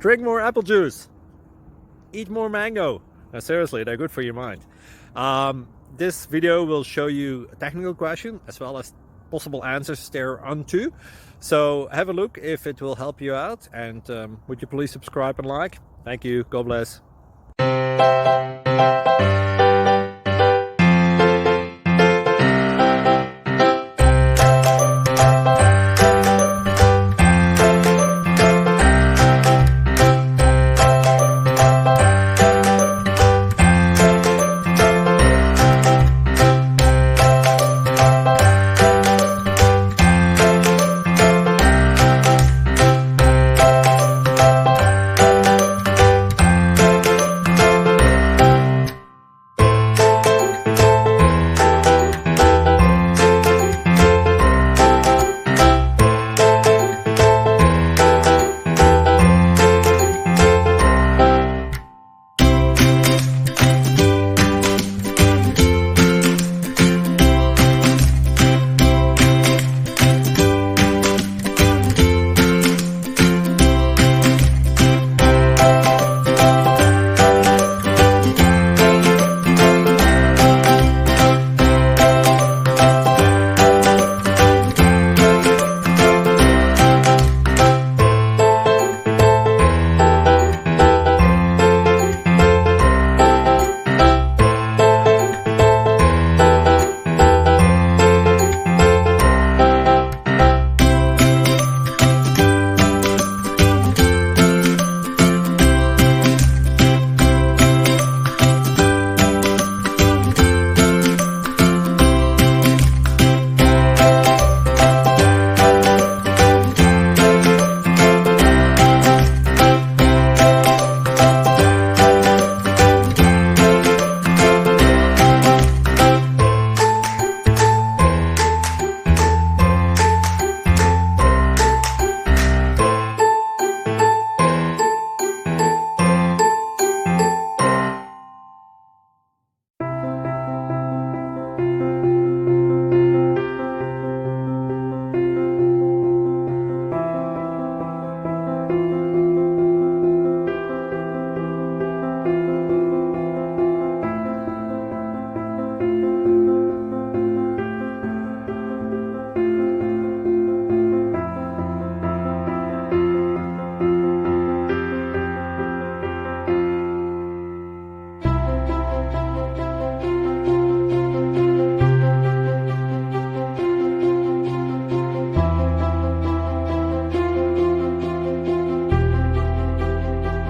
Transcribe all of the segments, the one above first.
Drink more apple juice. Eat more mango. Now, seriously, they're good for your mind. This video will show you a technical question as well as possible answers thereunto. So have a look if it will help you out, and would you please subscribe and like? Thank you. God bless.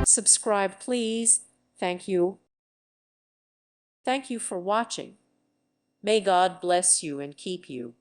Subscribe, please. Thank you. Thank you for watching. May God bless you and keep you.